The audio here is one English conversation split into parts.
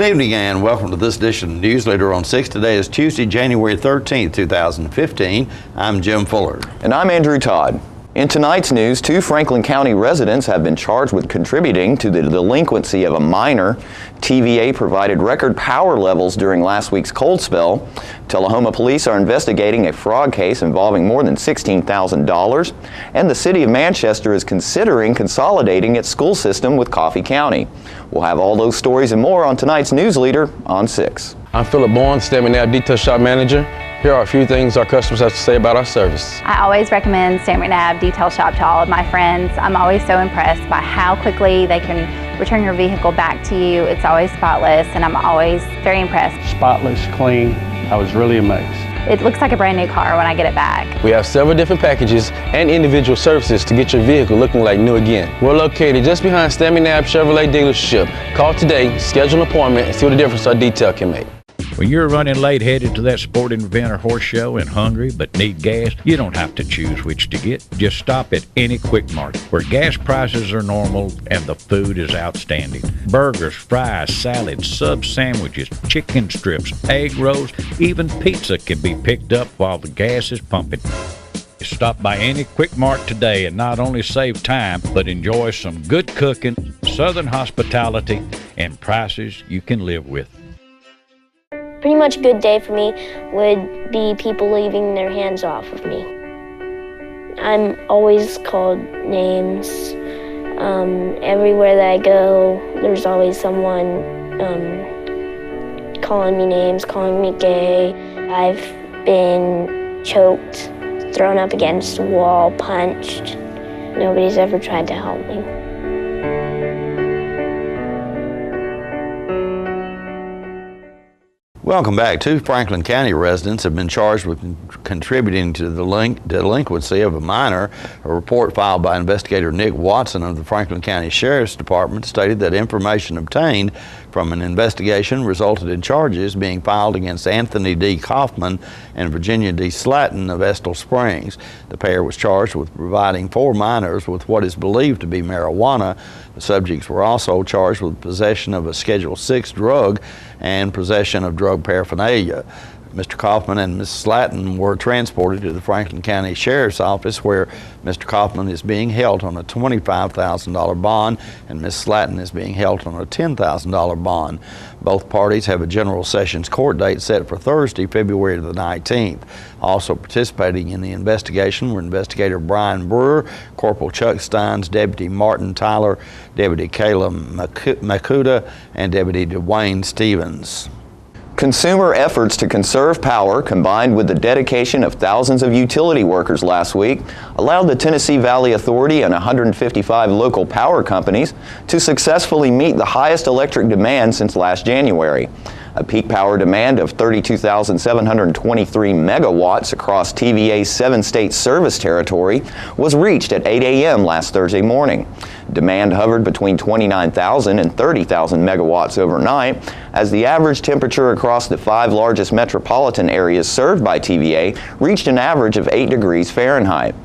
evening and welcome to this edition of Newsleader on 6. Today is Tuesday, January 13th, 2015. I'm Jim Fuller. And I'm Andrew Todd. In tonight's news, 2 Franklin County residents have been charged with contributing to the delinquency of a minor. TVA provided record power levels during last week's cold spell. Tullahoma police are investigating a fraud case involving more than $16,000. And the city of Manchester is considering consolidating its school system with Coffee County. We'll have all those stories and more on tonight's Newsleader on 6. I'm Philip Bourne, Stanley McNabb Detail Shop Manager. Here are a few things our customers have to say about our service. I always recommend Stanley McNabb Detail Shop to all of my friends. I'm always so impressed by how quickly they can return your vehicle back to you. It's always spotless, and I'm always very impressed. Spotless, clean. I was really amazed. It looks like a brand new car when I get it back. We have several different packages and individual services to get your vehicle looking like new again. We're located just behind Stanley McNabb Chevrolet dealership. Call today, schedule an appointment, and see what the difference our detail can make. When you're running late headed to that sporting event or horse show and hungry but need gas, you don't have to choose which to get. Just stop at any Quick Mart where gas prices are normal and the food is outstanding. Burgers, fries, salads, sub sandwiches, chicken strips, egg rolls, even pizza can be picked up while the gas is pumping. Stop by any Quick Mart today and not only save time, but enjoy some good cooking, southern hospitality, and prices you can live with. Pretty much a good day for me would be people leaving their hands off of me. I'm always called names. Everywhere that I go, there's always someone calling me names, calling me gay. I've been choked, thrown up against a wall, punched. Nobody's ever tried to help me. Welcome back. 2 Franklin County residents have been charged with contributing to the delinquency of a minor. A report filed by investigator Nick Watson of the Franklin County Sheriff's Department stated that information obtained from an investigation resulted in charges being filed against Anthony D. Kaufman and Virginia D. Slatton of Estill Springs. The pair was charged with providing 4 minors with what is believed to be marijuana. The subjects were also charged with possession of a Schedule 6 drug and possession of drug paraphernalia. Mr. Kaufman and Ms. Slatton were transported to the Franklin County Sheriff's Office, where Mr. Kaufman is being held on a $25,000 bond and Ms. Slatton is being held on a $10,000 bond. Both parties have a General Sessions court date set for Thursday, February the 19th. Also participating in the investigation were Investigator Brian Brewer, Corporal Chuck Steins, Deputy Martin Tyler, Deputy Kayla Makuda, and Deputy Dwayne Stevens. Consumer efforts to conserve power, combined with the dedication of thousands of utility workers last week, allowed the Tennessee Valley Authority and 155 local power companies to successfully meet the highest electric demand since last January. A peak power demand of 32,723 megawatts across TVA's 7-state service territory was reached at 8 a.m. last Thursday morning. Demand hovered between 29,000 and 30,000 megawatts overnight, as the average temperature across the 5 largest metropolitan areas served by TVA reached an average of 8 degrees Fahrenheit.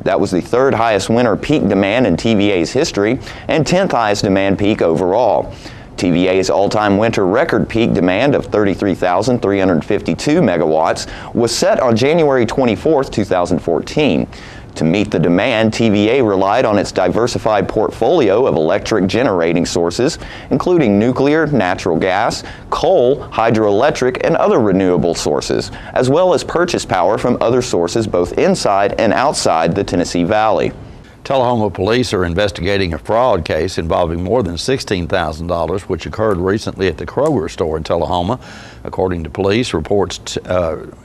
That was the 3rd highest winter peak demand in TVA's history and 10th highest demand peak overall. TVA's all-time winter record peak demand of 33,352 megawatts was set on January 24, 2014. To meet the demand, TVA relied on its diversified portfolio of electric generating sources, including nuclear, natural gas, coal, hydroelectric, and other renewable sources, as well as purchase power from other sources both inside and outside the Tennessee Valley. Tullahoma police are investigating a fraud case involving more than $16,000, which occurred recently at the Kroger store in Tullahoma. According to police, reports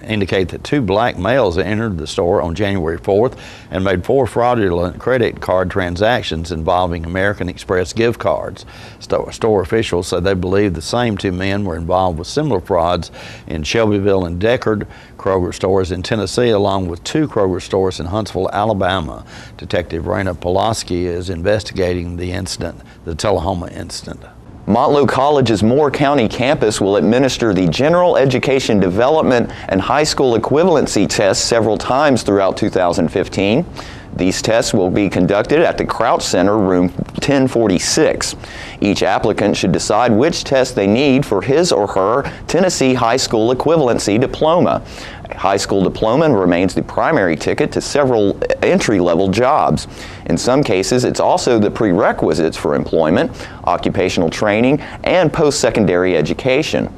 indicate that 2 black males entered the store on January 4th and made 4 fraudulent credit card transactions involving American Express gift cards. Store officials said they believe the same 2 men were involved with similar frauds in Shelbyville and Deckard Kroger stores in Tennessee, along with 2 Kroger stores in Huntsville, Alabama. Detective Raina Pulaski is investigating the incident, the Tullahoma incident. Montlow College's Moore County campus will administer the General Education Development and High School Equivalency tests several times throughout 2015. These tests will be conducted at the Crouch Center, room 1046. Each applicant should decide which test they need for his or her Tennessee high school equivalency diploma. A high school diploma remains the primary ticket to several entry-level jobs. In some cases, it's also the prerequisites for employment, occupational training, and post-secondary education.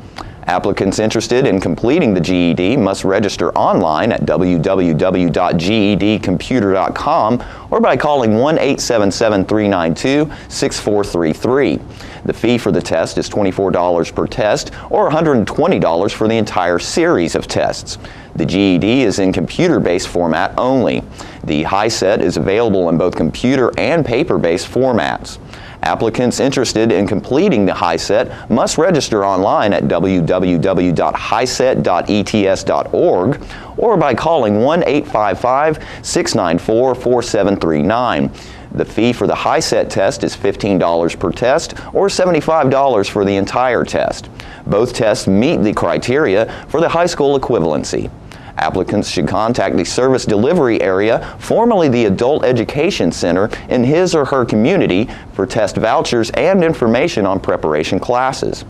Applicants interested in completing the GED must register online at www.gedcomputer.com or by calling 1-877-392-6433. The fee for the test is $24 per test or $120 for the entire series of tests. The GED is in computer-based format only. The HiSET is available in both computer and paper-based formats. Applicants interested in completing the HiSET must register online at www.hiset.ets.org or by calling 1-855-694-4739. The fee for the HiSET test is $15 per test or $75 for the entire test. Both tests meet the criteria for the high school equivalency. Applicants should contact the service delivery area, formerly the Adult Education Center, in his or her community for test vouchers and information on preparation classes.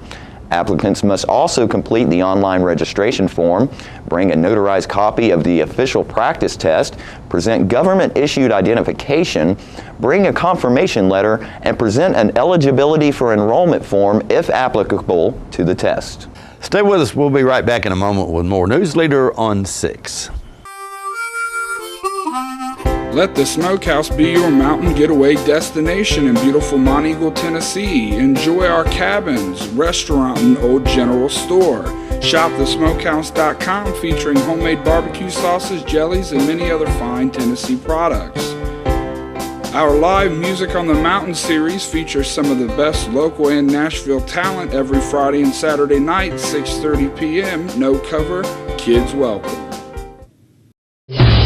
Applicants must also complete the online registration form, bring a notarized copy of the official practice test, present government-issued identification, bring a confirmation letter, and present an eligibility for enrollment form, if applicable, to the test. Stay with us. We'll be right back in a moment with more Newsleader on 6. Let the Smokehouse be your mountain getaway destination in beautiful Monteagle, Tennessee. Enjoy our cabins, restaurant, and old general store. Shop thesmokehouse.com featuring homemade barbecue sauces, jellies, and many other fine Tennessee products. Our live Music on the Mountain series features some of the best local and Nashville talent every Friday and Saturday night, 6:30 p.m. No cover, kids welcome.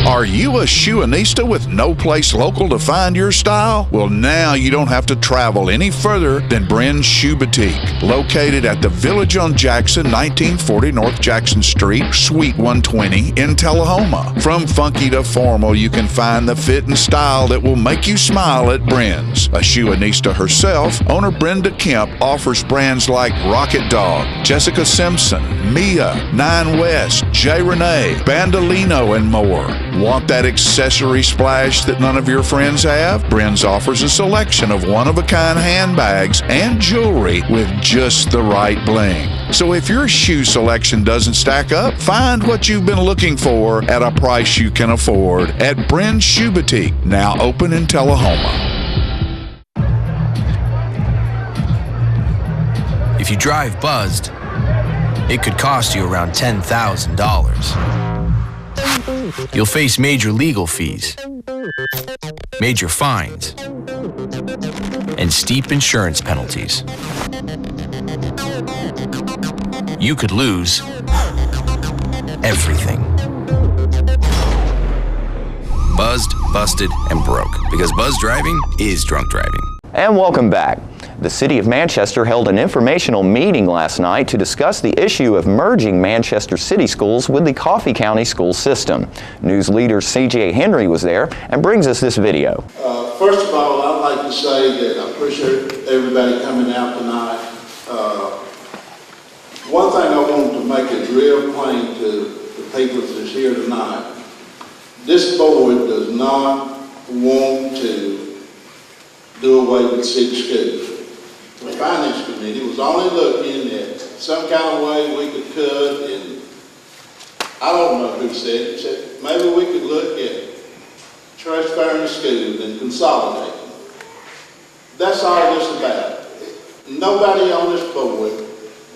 Are you a shoeanista with no place local to find your style? Well, now you don't have to travel any further than Bren's Shoe Boutique, located at the Village on Jackson, 1940 North Jackson Street, Suite 120 in Tullahoma. From funky to formal, you can find the fit and style that will make you smile at Bren's. A shoeanista herself, owner Brenda Kemp offers brands like Rocket Dog, Jessica Simpson, Mia, Nine West, J. Renee, Bandolino, and more. Want that accessory splash that none of your friends have? Bren's offers a selection of one-of-a-kind handbags and jewelry with just the right bling. So if your shoe selection doesn't stack up, find what you've been looking for at a price you can afford at Bren's Shoe Boutique, now open in Tullahoma. If you drive buzzed, it could cost you around $10,000. You'll face major legal fees, major fines, and steep insurance penalties. You could lose everything. Buzzed, busted, and broke, because buzz driving is drunk driving. And welcome back. The City of Manchester held an informational meeting last night to discuss the issue of merging Manchester City Schools with the Coffee County school system. News leader C.J. Henry was there and brings us this video. First of all, I'd like to say that I appreciate everybody coming out tonight. One thing I want to make it real plain to the people that's here tonight. This board does not want to do away with city schools. The Finance Committee was only looking at some kind of way we could cut, and I don't know who said it, maybe we could look at transferring schools and consolidating. That's all this is about. Nobody on this board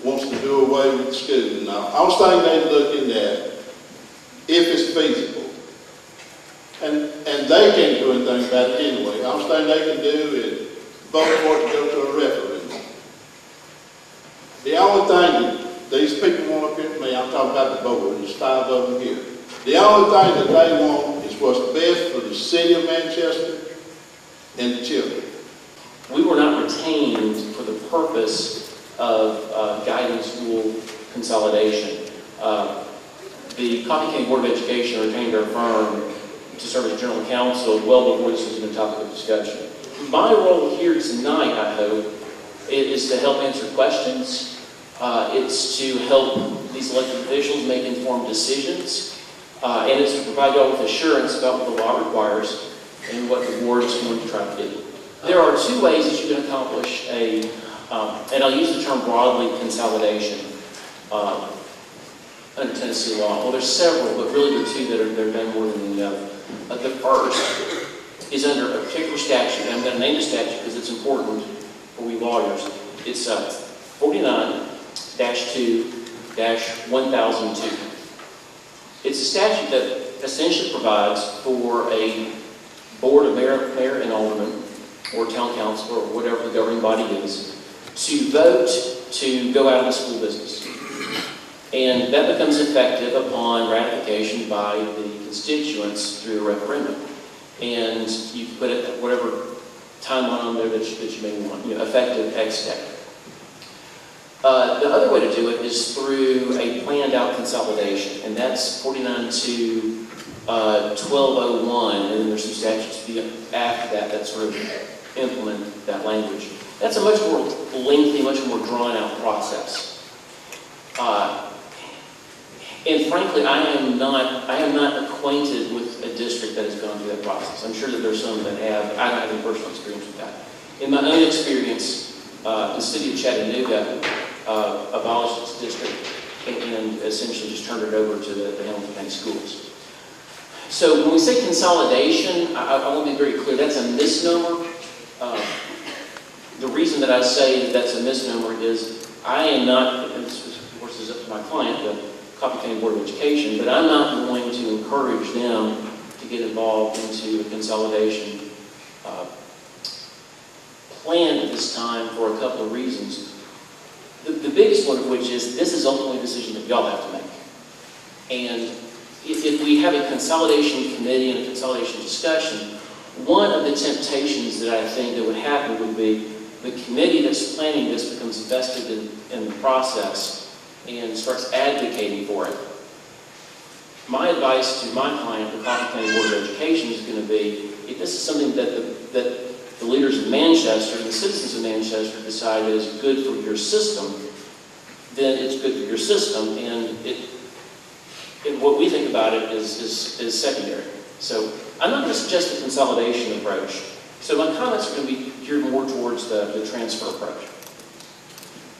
wants to do away with schools. Now, I was thinking they're looking at if it's feasible. And they can't do anything about it anyway. All they can do is vote for it to go to a referendum. The only thing that these people want up here to me, I'm talking about the board, there's 5 of them here. The only thing that they want is what's best for the city of Manchester and the children. We were not retained for the purpose of guiding school consolidation. The Coffee County Board of Education retained our firm to serve as general counsel well before this was even a topic of discussion. My role here tonight, I hope, is to help answer questions. It's to help these elected officials make informed decisions. And it's to provide y'all with assurance about what the law requires and what the board is going to try to do. There are two ways that you can accomplish and I'll use the term broadly, consolidation under Tennessee law. Well, there's several, but really the two that are done more than the other. The first is under a particular statute, and I'm going to name the statute because it's important for we lawyers. It's 49-2-1002. It's a statute that essentially provides for a board of mayor and alderman, or town council, or whatever the governing body is, to vote to go out of the school business. And that becomes effective upon ratification by the constituents through a referendum. And you put it at whatever timeline on there that you may want, effective X day. The other way to do it is through a planned out consolidation, and that's 49-1201, and then there's some statutes after that sort of implement that language. That's a much more lengthy, much more drawn out process. And frankly, I am not acquainted with a district that has gone through that process. I'm sure that there's some that have. I don't have any personal experience with that. In my own experience, the city of Chattanooga abolished its district and essentially just turned it over to the Hamilton County Schools. So when we say consolidation, I want to be very clear, that's a misnomer. The reason that I say that that's a misnomer is I am not, and this of course is up to my client, the Coffee County Board of Education, but I'm not going to encourage them to get involved into a consolidation plan at this time for a couple of reasons. The biggest one of which is this is ultimately a decision that y'all have to make. And if we have a consolidation committee and a consolidation discussion, one of the temptations that I think that would happen would be the committee that's planning this becomes invested in the process and starts advocating for it. My advice to my client, the Coffee County Board of Education, is going to be, if this is something that the leaders of Manchester and the citizens of Manchester decide is good for your system, then it's good for your system, and what we think about it is secondary. So I'm not going to suggest a consolidation approach. So my comments are going to be geared more towards the transfer approach.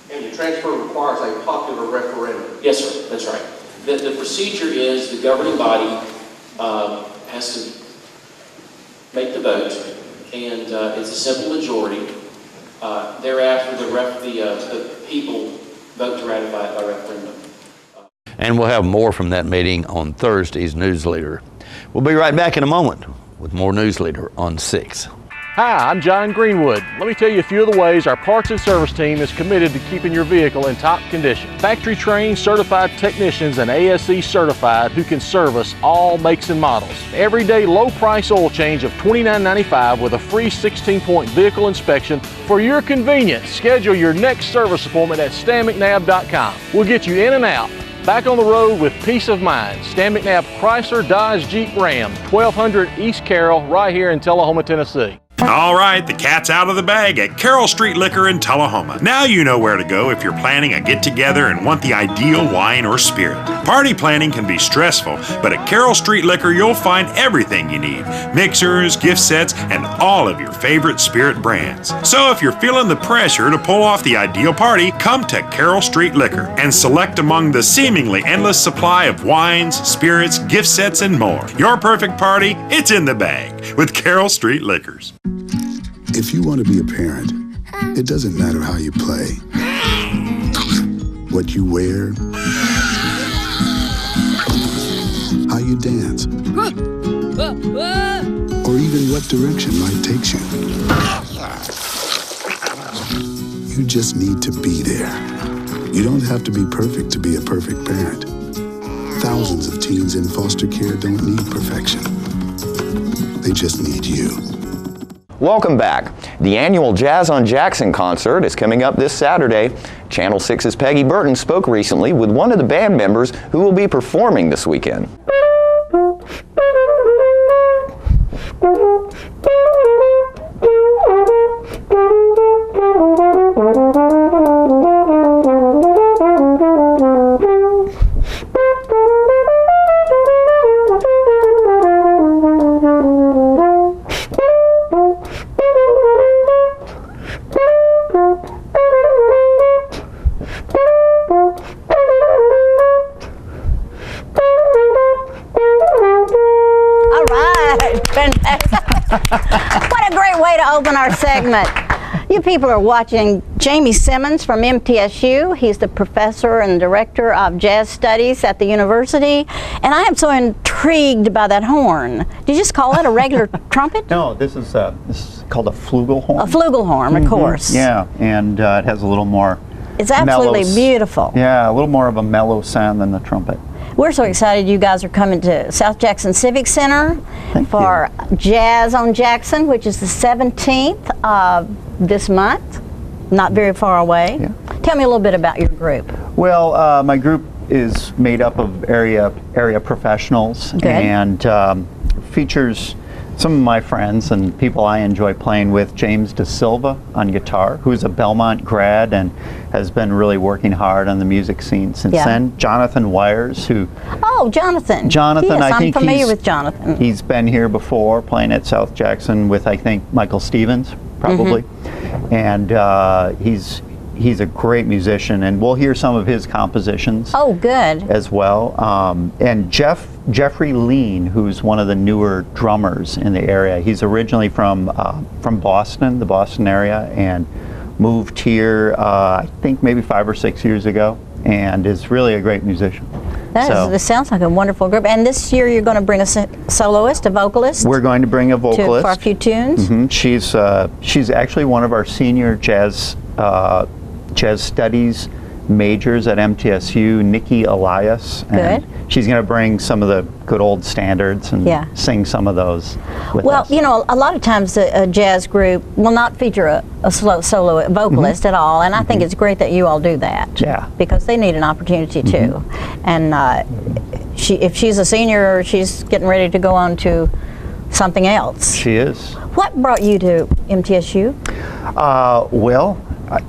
And the transfer requires a popular referendum. Yes, sir. That's right. The procedure is the governing body has to make the vote, and it's a simple majority. Thereafter, the people vote to ratify it by referendum. And we'll have more from that meeting on Thursday's Newsleader. We'll be right back in a moment with more Newsleader on 6. Hi, I'm John Greenwood. Let me tell you a few of the ways our parts and service team is committed to keeping your vehicle in top condition. Factory trained, certified technicians and ASE certified who can service all makes and models. Everyday low price oil change of $29.95 with a free 16-point vehicle inspection for your convenience. Schedule your next service appointment at StanMcNabb.com. We'll get you in and out. Back on the road with peace of mind. Stan McNabb Chrysler Dodge Jeep Ram, 1200 East Carroll, right here in Tullahoma, Tennessee. All right, the cat's out of the bag at Carroll Street Liquor in Tullahoma. Now you know where to go if you're planning a get-together and want the ideal wine or spirit. Party planning can be stressful, but at Carroll Street Liquor you'll find everything you need. Mixers, gift sets, and all of your favorite spirit brands. So if you're feeling the pressure to pull off the ideal party, come to Carroll Street Liquor and select among the seemingly endless supply of wines, spirits, gift sets, and more. Your perfect party, it's in the bag with Carroll Street Liquors. If you want to be a parent, it doesn't matter how you play, what you wear, how you dance, or even what direction life takes you. You just need to be there. You don't have to be perfect to be a perfect parent. Thousands of teens in foster care don't need perfection. They just need you. Welcome back. The annual Jazz on Jackson concert is coming up this Saturday. Channel 6's Peggy Burton spoke recently with one of the band members who will be performing this weekend. What a great way to open our segment. You people are watching Jamie Simmons from MTSU. He's the professor and director of jazz studies at the university. And I am so intrigued by that horn. Did you just call it a regular trumpet? No, this is called a flugelhorn. A flugelhorn, of course. Yeah, and it has a little more. It's absolutely beautiful. Yeah, a little more of a mellow sound than the trumpet. We're so excited you guys are coming to South Jackson Civic Center for Jazz on Jackson, which is the 17th of this month, not very far away. Yeah. Tell me a little bit about your group. Well, my group is made up of area professionals. Good. And features some of my friends and people I enjoy playing with. James Da Silva on guitar, who's a Belmont grad and has been really working hard on the music scene since then. Jonathan Wires, who... Oh, Jonathan. Jonathan, yes, I think I'm familiar with Jonathan. He's been here before playing at South Jackson with, I think, Michael Stevens, probably. And he's a great musician, and we'll hear some of his compositions. Oh, good. As well. And Jeffrey Lean, who's one of the newer drummers in the area. He's originally from Boston, the Boston area, and moved here, I think maybe 5 or 6 years ago, and is really a great musician. This sounds like a wonderful group. And this year you're going to bring a soloist, a vocalist? We're going to bring a vocalist. For a few tunes? She's actually one of our senior jazz studies majors at MTSU, Nikki Elias. And she's going to bring some of the good old standards and sing some of those with us. You know, a lot of times a jazz group will not feature a solo vocalist at all, and I think it's great that you all do that. Yeah. Because they need an opportunity too. And if she's a senior, she's getting ready to go on to something else. She is. What brought you to MTSU? Well,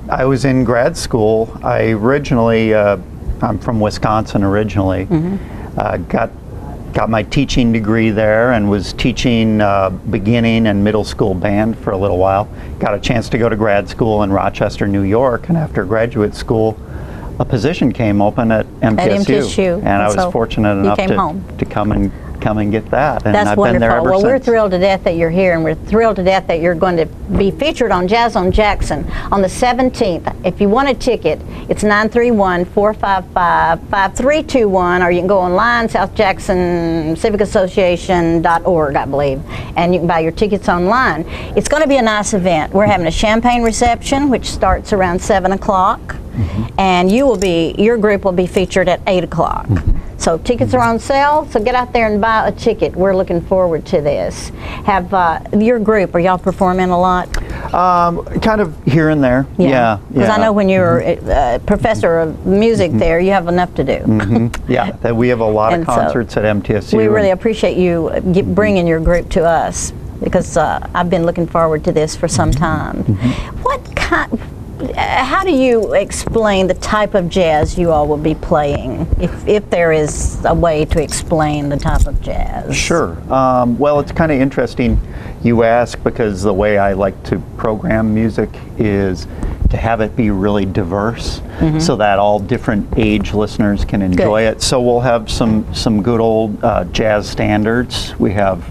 I was in grad school. I originally, I'm from Wisconsin originally. Got my teaching degree there and was teaching beginning and middle school band for a little while. Got a chance to go to grad school in Rochester, New York, and after graduate school, a position came open at MTSU. And I was fortunate enough to come and get that. And That's I've wonderful. been there ever well, since. we're thrilled to death that you're here, and we're thrilled to death that you're going to be featured on Jazz on Jackson on the 17th. If you want a ticket, it's 931-455-5321, or you can go online, southjacksoncivicassociation.org, I believe, and you can buy your tickets online. It's going to be a nice event. We're having a champagne reception, which starts around 7 o'clock, and your group will be featured at 8 o'clock. So tickets are on sale, so get out there and buy a ticket. We're looking forward to this. Have your group, are y'all performing a lot? Kind of here and there, yeah. Because I know when you're a professor of music there, you have enough to do. Yeah, we have a lot of concerts at MTSU. We really appreciate you bringing your group to us, because I've been looking forward to this for some time. How do you explain the type of jazz you all will be playing, if there is a way to explain the type of jazz? Sure. Well, it's kind of interesting you ask, because the way I like to program music is to have it be really diverse, so that all different age listeners can enjoy it. So we'll have some good old jazz standards. We have,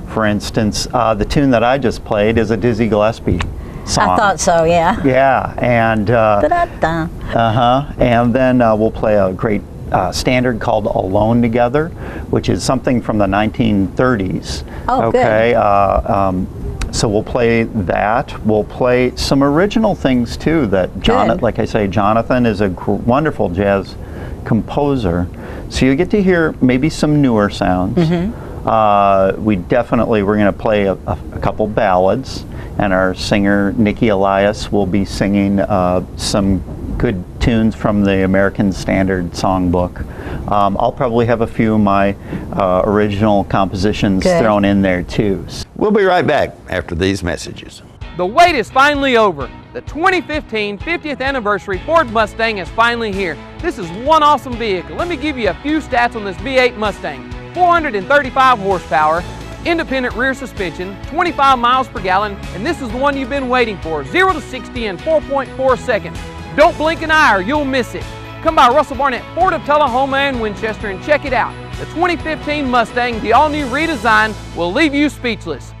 for instance, the tune that I just played is a Dizzy Gillespie song. I thought so, yeah. Yeah, and and then we'll play a great standard called Alone Together, which is something from the 1930s. Oh, good. So we'll play that. We'll play some original things too that like I say, Jonathan is a wonderful jazz composer. So you get to hear maybe some newer sounds. We're going to play a couple ballads, and our singer Nikki Elias will be singing some good tunes from the American Standard Songbook. I'll probably have a few of my original compositions thrown in there too. We'll be right back after these messages. The wait is finally over. The 2015 50th anniversary Ford Mustang is finally here. This is one awesome vehicle. Let me give you a few stats on this V8 Mustang. 435 horsepower, independent rear suspension, 25 miles per gallon, and this is the one you've been waiting for, 0 to 60 in 4.4 seconds. Don't blink an eye or you'll miss it. Come by Russell Barnett Ford of Tullahoma and Winchester and check it out. The 2015 Mustang, the all-new redesign, will leave you speechless.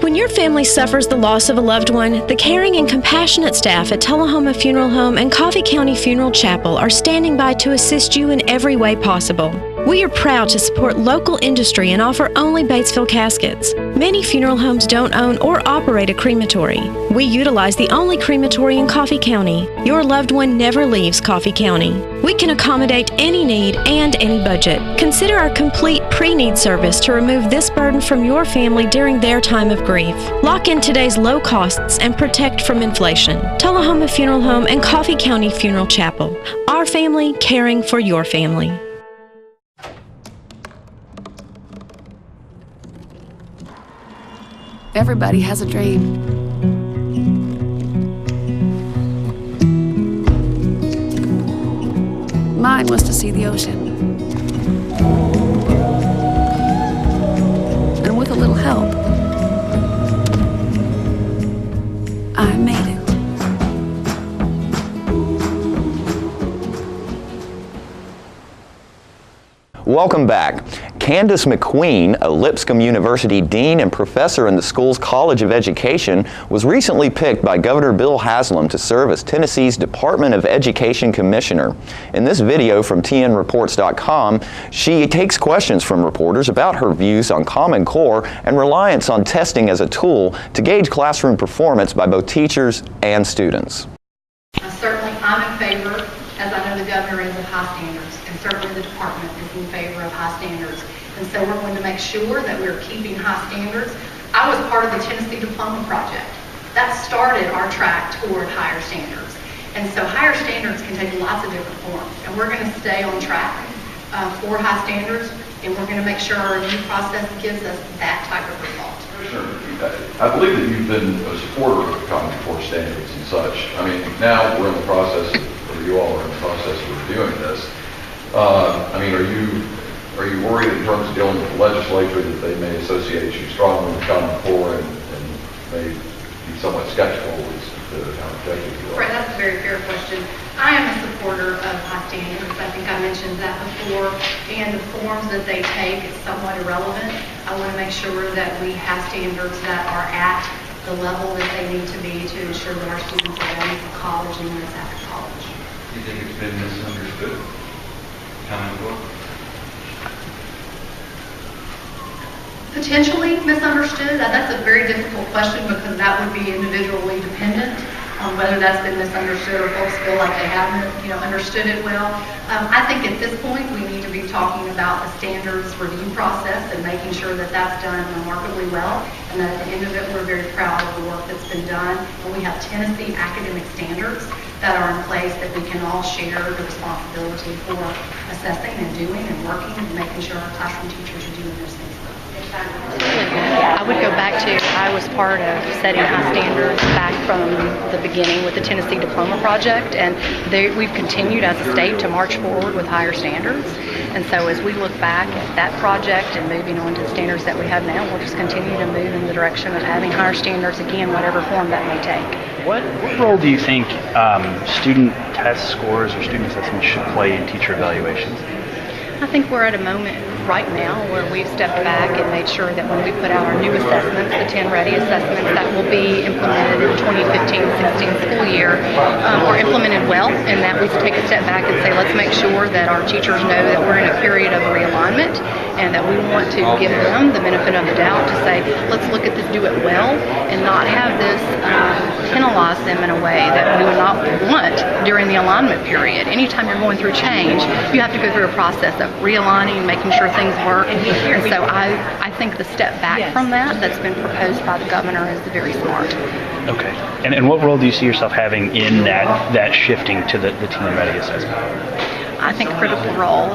When your family suffers the loss of a loved one, the caring and compassionate staff at Tullahoma Funeral Home and Coffee County Funeral Chapel are standing by to assist you in every way possible. We are proud to support local industry and offer only Batesville caskets. Many funeral homes don't own or operate a crematory. We utilize the only crematory in Coffee County. Your loved one never leaves Coffee County. We can accommodate any need and any budget. Consider our complete pre-need service to remove this burden from your family during their time of grief. Lock in today's low costs and protect from inflation. Tullahoma Funeral Home and Coffee County Funeral Chapel. Our family caring for your family. Everybody has a dream. Mine was to see the ocean. And with a little help, I made it. Welcome back. Candace McQueen, a Lipscomb University dean and professor in the school's College of Education, was recently picked by Governor Bill Haslam to serve as Tennessee's Department of Education Commissioner. In this video from TNReports.com, she takes questions from reporters about her views on Common Core and reliance on testing as a tool to gauge classroom performance by both teachers and students. Certainly, I'm in favor, as I know the governor is, of high standards, and certainly the department is in favor of high standards. And so we're going to make sure that we're keeping high standards. I was part of the Tennessee Diploma Project. That started our track toward higher standards. And so higher standards can take lots of different forms. And we're going to stay on track for high standards, and we're going to make sure our review process gives us that type of result. I believe that you've been a supporter of Common Core standards and such. I mean, now we're in the process, or you all are in the process of reviewing this. I mean, are you worried in terms of dealing with the legislature that they may associate you strongly with Common Core and may be somewhat skeptical as to how effective you are? Right, that's a very fair question. I am a supporter of high standards. I think I mentioned that before, and the forms that they take is somewhat irrelevant. I want to make sure that we have standards that are at the level that they need to be to ensure that our students are ready for college and when it's after college. Do you think it's been misunderstood? Common Core? Potentially misunderstood. That's a very difficult question because that would be individually dependent on whether that's been misunderstood or folks feel like they haven't, understood it well. I think at this point we need to be talking about the standards review process and making sure that that's done remarkably well, and that at the end of it we're very proud of the work that's been done. And we have Tennessee academic standards that are in place that we can all share the responsibility for assessing and doing and working and making sure our classroom teachers are doing those things well. I would go back to, I was part of setting high standards back from the beginning with the Tennessee Diploma Project, and we've continued as a state to march forward with higher standards. And so as we look back at that project and moving on to the standards that we have now, we'll just continue to move in the direction of having higher standards, again, whatever form that may take. What role do you think student test scores or student assessments should play in teacher evaluations? I think we're at a moment right now where we've stepped back and made sure that when we put out our new assessments, the 10 ready assessments that will be implemented in the 2015-16 school year, are implemented well, and that we take a step back and say, let's make sure that our teachers know that we're in a period of realignment and that we want to give them the benefit of the doubt to say, let's look at this, do it well, and not have this penalize them in a way that we would not want during the alignment period. Anytime you're going through change, you have to go through a process of realigning, making sure things work. And so I think the step back from that's been proposed by the governor is very smart. Okay. And what role do you see yourself having in that shifting to the teen ready assessment? I think a critical role.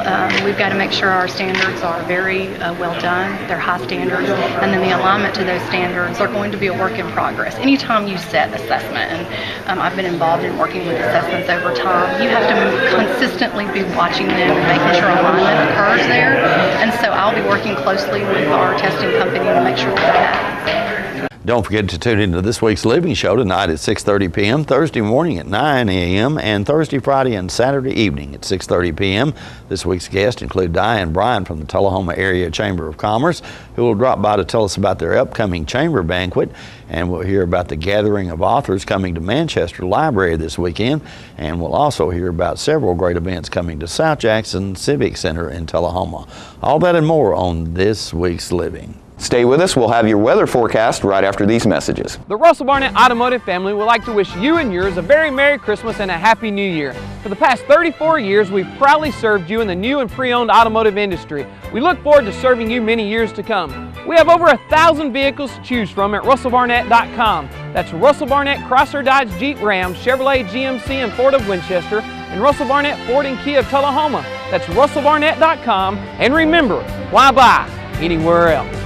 We've got to make sure our standards are very well done. They're high standards, and then the alignment to those standards are going to be a work in progress. Anytime you set assessment, and I've been involved in working with assessments over time, you have to consistently be watching them and making sure alignment occurs there. And so I'll be working closely with our testing company to make sure that happens. Don't forget to tune into this week's Living Show tonight at 6:30 p.m., Thursday morning at 9 a.m., and Thursday, Friday, and Saturday evening at 6:30 p.m. This week's guests include Diane Bryan from the Tullahoma Area Chamber of Commerce, who will drop by to tell us about their upcoming chamber banquet, and we'll hear about the gathering of authors coming to Manchester Library this weekend, and we'll also hear about several great events coming to South Jackson Civic Center in Tullahoma. All that and more on this week's Living. Stay with us. We'll have your weather forecast right after these messages. The Russell Barnett Automotive family would like to wish you and yours a very Merry Christmas and a Happy New Year. For the past 34 years, we've proudly served you in the new and pre-owned automotive industry. We look forward to serving you many years to come. We have over 1,000 vehicles to choose from at russellbarnett.com. That's Russell Barnett Chrysler, Dodge, Jeep, Ram, Chevrolet, GMC, and Ford of Winchester, and Russell Barnett Ford and Kia of Tullahoma. That's russellbarnett.com. And remember, why buy anywhere else?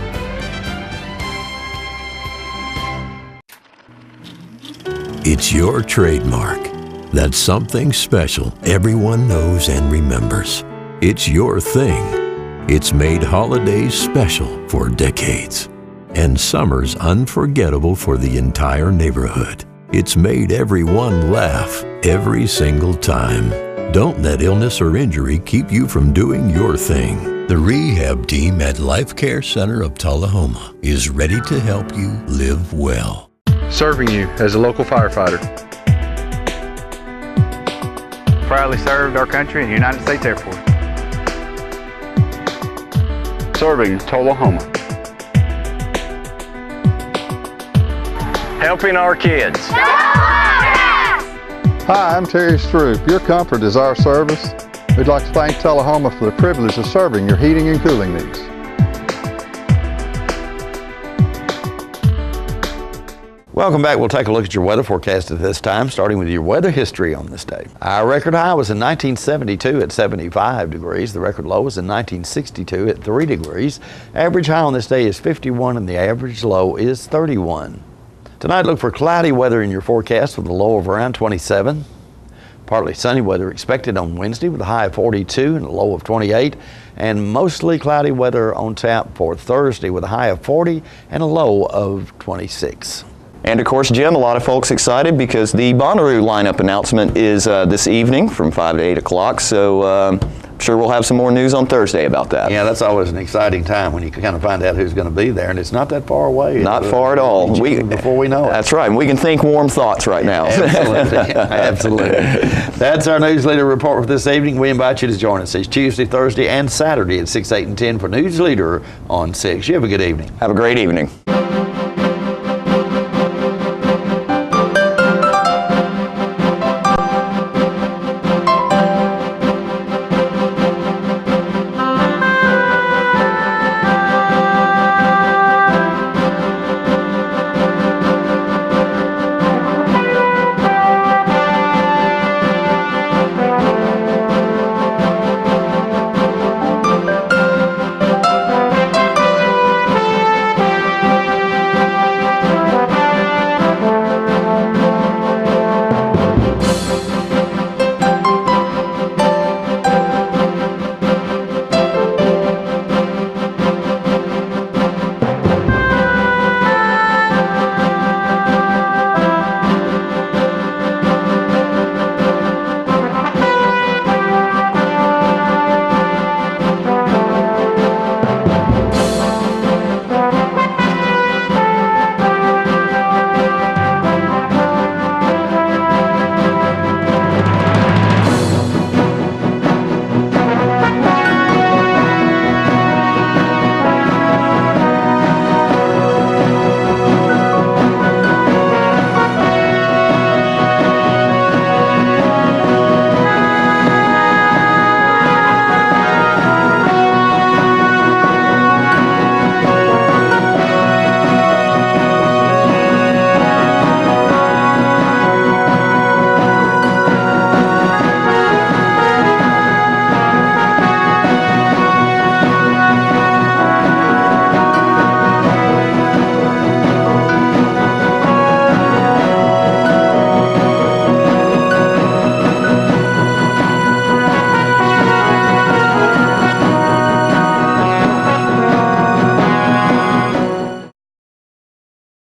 It's your trademark. That's something special everyone knows and remembers. It's your thing. It's made holidays special for decades and summers unforgettable for the entire neighborhood. It's made everyone laugh every single time. Don't let illness or injury keep you from doing your thing. The rehab team at Life Care Center of Tullahoma is ready to help you live well. Serving you as a local firefighter. Proudly served our country in the United States Air Force. Serving Tullahoma. Helping our kids. Hi, I'm Terry Stroop. Your comfort is our service. We'd like to thank Tullahoma for the privilege of serving your heating and cooling needs. Welcome back. We'll take a look at your weather forecast at this time, starting with your weather history on this day. Our record high was in 1972 at 75 degrees. The record low was in 1962 at 3 degrees. Average high on this day is 51 and the average low is 31. Tonight, look for cloudy weather in your forecast with a low of around 27. Partly sunny weather expected on Wednesday with a high of 42 and a low of 28. And mostly cloudy weather on tap for Thursday with a high of 40 and a low of 26. And of course, Jim, a lot of folks excited because the Bonnaroo lineup announcement is this evening from 5 to 8 o'clock. So I'm sure we'll have some more news on Thursday about that. Yeah, that's always an exciting time when you can kind of find out who's going to be there, and it's not that far away. Not far at all. Before we know it. That's right. We can think warm thoughts right now. Absolutely. Absolutely. That's our Newsleader report for this evening. We invite you to join us each Tuesday, Thursday, and Saturday at 6, 8, and 10 for Newsleader on 6. You have a good evening. Have a great evening.